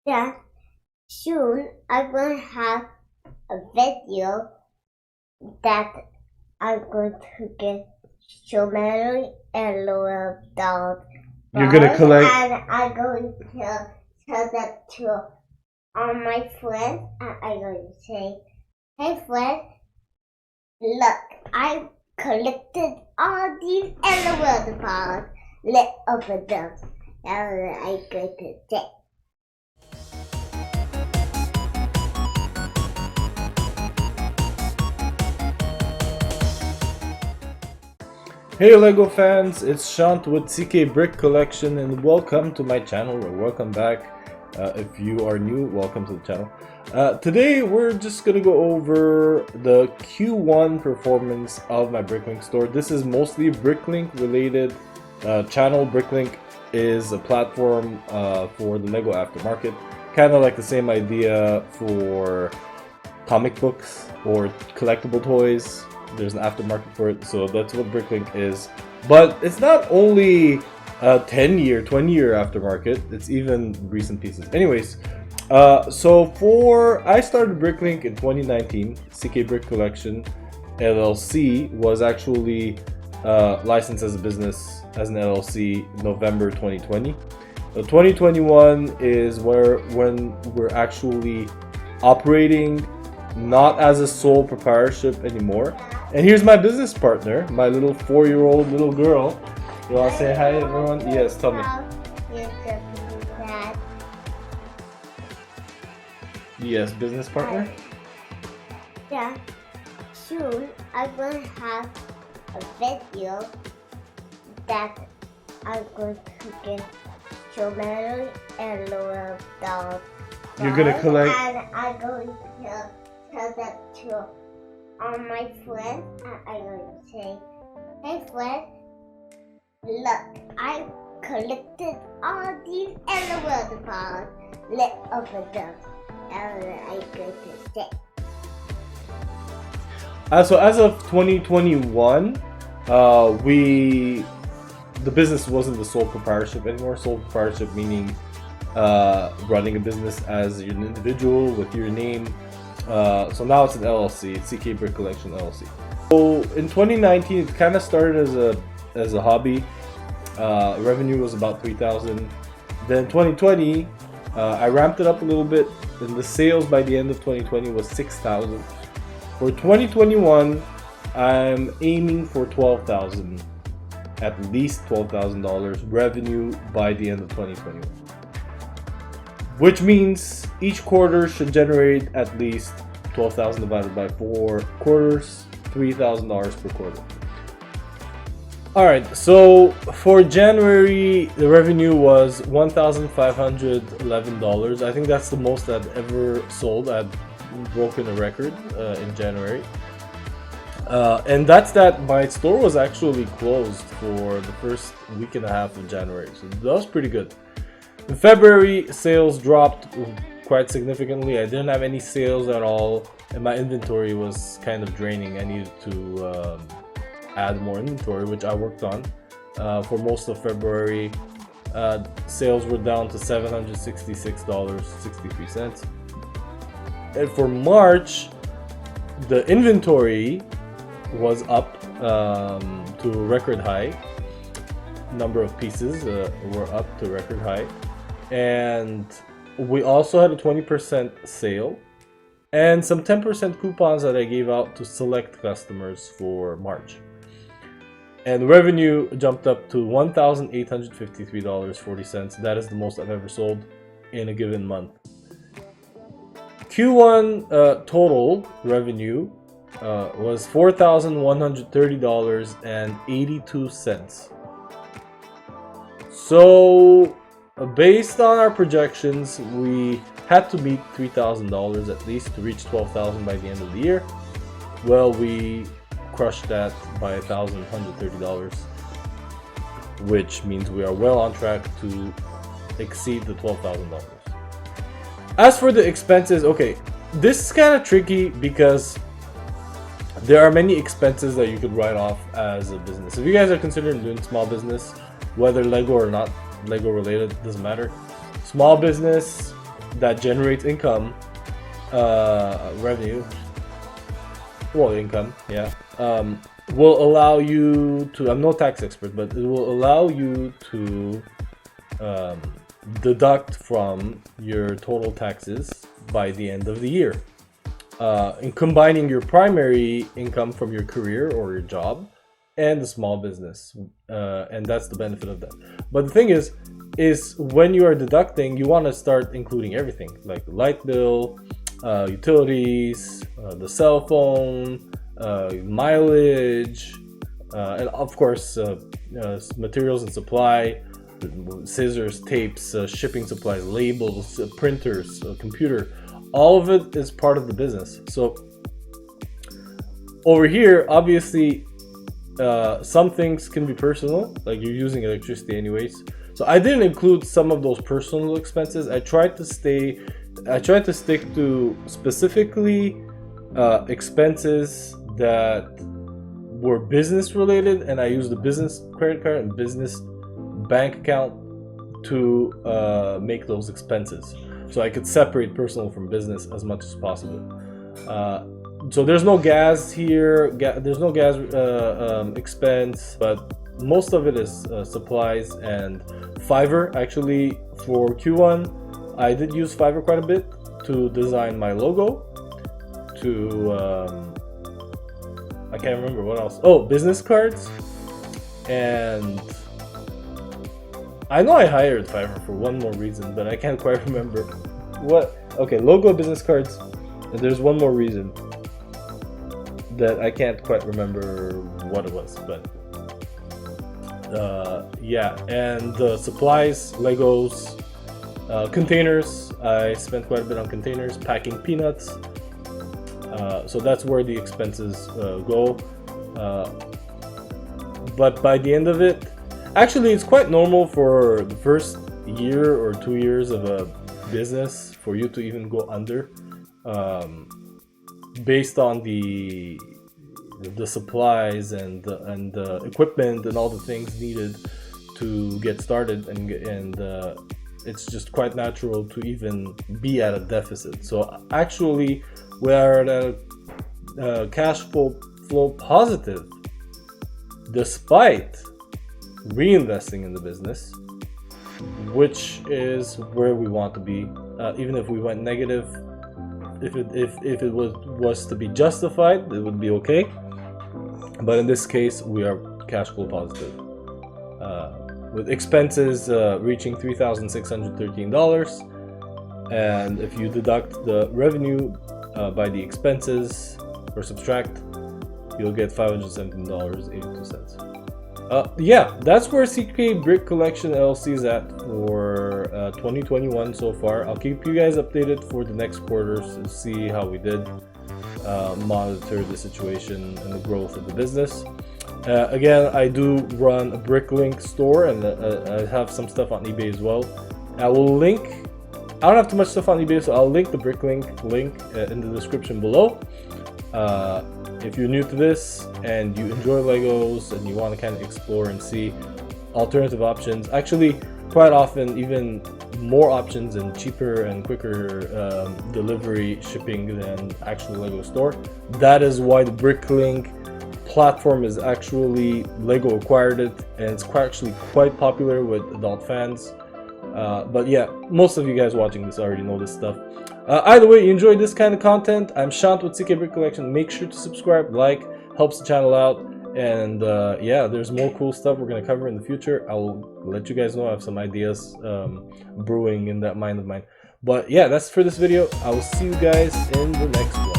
Yeah, soon I'm going to have a video that I'm going to get so many LOL dolls. You're gonna collect. And I'm going to tell that to all my friends, and I'm going to say, hey friend, look, I collected all these LOL dolls. Let's open them. And I'm going to say. Hey Lego fans, it's Shant with CK Brick Collection and welcome to my channel, or welcome back. If you are new, welcome to the channel. Today we're just gonna go over the Q1 performance of my Bricklink store. This is mostly Bricklink related channel. Bricklink is a platform for the Lego aftermarket, kind of like the same idea for comic books or collectible toys. There's an aftermarket for it, so that's what Bricklink is. But it's not only a 10-year, 20-year aftermarket, it's even recent pieces. Anyways, I started Bricklink in 2019. CK Brick Collection LLC was actually licensed as a business, as an LLC, November 2020. 2021 is when we're actually operating not as a sole proprietorship anymore. And here's my business partner, my little 4-year-old little girl. You want to say hi, everyone? Yes, tell me. Yes, business partner? Yeah, soon I'm going to have a video that I'm going to get so many LOL dolls. You're going to collect. And I'm going to tell that to all my friends, and I'm going to say, hey friend, look, I collected all these LOL dolls. Let's open them. And I'm going to say. So as of 2021, the business wasn't the sole proprietorship anymore. Sole proprietorship meaning running a business as an individual with your name. So now it's an LLC, it's CK Brick Collection LLC. So in 2019, it kind of started as a hobby. Revenue was about $3,000. Then 2020, I ramped it up a little bit, and the sales by the end of 2020 was $6,000. For 2021, I'm aiming for $12,000, at least $12,000 revenue by the end of 2021. Which means each quarter should generate at least $12,000 divided by 4 quarters, $3,000 per quarter. Alright, so for January, the revenue was $1,511. I think that's the most I've ever sold. I've broken a record in January. And that's that my store was actually closed for the first week and a half of January. So that was pretty good. In February, sales dropped quite significantly. I didn't have any sales at all, and my inventory was kind of draining. I needed to add more inventory, which I worked on. For most of February, sales were down to $766.63. And for March, the inventory was up to a record high. Number of pieces were up to record high. And we also had a 20% sale and some 10% coupons that I gave out to select customers for March. And the revenue jumped up to $1,853.40. That is the most I've ever sold in a given month. Q1 total revenue was $4,130.82. So based on our projections, we had to meet $3,000 at least to reach $12,000 by the end of the year. Well, we crushed that by $1,130, which means we are well on track to exceed the $12,000. As for the expenses, okay, this is kind of tricky because there are many expenses that you could write off as a business. If you guys are considering doing small business, whether Lego or not Lego related, doesn't matter. Small business, that generates income, revenue, well, income, yeah, will allow you to, I'm no tax expert, but it will allow you to deduct from your total taxes by the end of the year. In combining your primary income from your career or your job and the small business, and that's the benefit of that. But the thing is when you are deducting, you want to start including everything, like the light bill, utilities, the cell phone, mileage, and of course materials and supply, scissors, tapes, shipping supplies, labels, printers, computer. All of it is part of the business. So over here, obviously, some things can be personal, like you're using electricity anyways. So I didn't include some of those personal expenses. I tried to stick to specifically expenses that were business related, and I used the business credit card and business bank account to make those expenses, so I could separate personal from business as much as possible. So there's no gas here, there's no gas expense, but most of it is supplies and Fiverr. Actually, for Q1, I did use Fiverr quite a bit to design my logo, to I can't remember what else. Oh, business cards. And I know I hired Fiverr for one more reason, but I can't quite remember what. Okay, logo, business cards, and there's one more reason that I can't quite remember what it was, but yeah. And supplies, Legos, containers. I spent quite a bit on containers, packing peanuts. So that's where the expenses go. But by the end of it, actually, it's quite normal for the first year or 2 years of a business for you to even go under, based on the supplies and the equipment and all the things needed to get started, and it's just quite natural to even be at a deficit. So actually, we are at a cash flow positive despite reinvesting in the business, which is where we want to be. Even if we went negative, if it was to be justified, it would be okay. But in this case, we are cash flow positive, with expenses reaching $3,613. And if you deduct the revenue by the expenses or subtract, you'll get $517.82. Yeah, that's where CK Brick Collection LLC is at for 2021 so far. I'll keep you guys updated for the next quarters to see how we did, monitor the situation and the growth of the business. Again, I do run a Bricklink store, and I have some stuff on eBay as well. I will link, I don't have too much stuff on eBay, so I'll link the Bricklink link in the description below. If you're new to this and you enjoy Legos and you want to kind of explore and see alternative options, actually quite often even more options and cheaper and quicker delivery shipping than actual Lego store. That is why the Bricklink platform is actually, Lego acquired it, and it's actually quite popular with adult fans. But yeah, most of you guys watching this already know this stuff. Either way, you enjoyed this kind of content. I'm Shant with CK Brick Collection. Make sure to subscribe, like, helps the channel out. And yeah, there's more cool stuff we're going to cover in the future. I'll let you guys know. I have some ideas brewing in that mind of mine. But yeah, that's for this video. I will see you guys in the next one.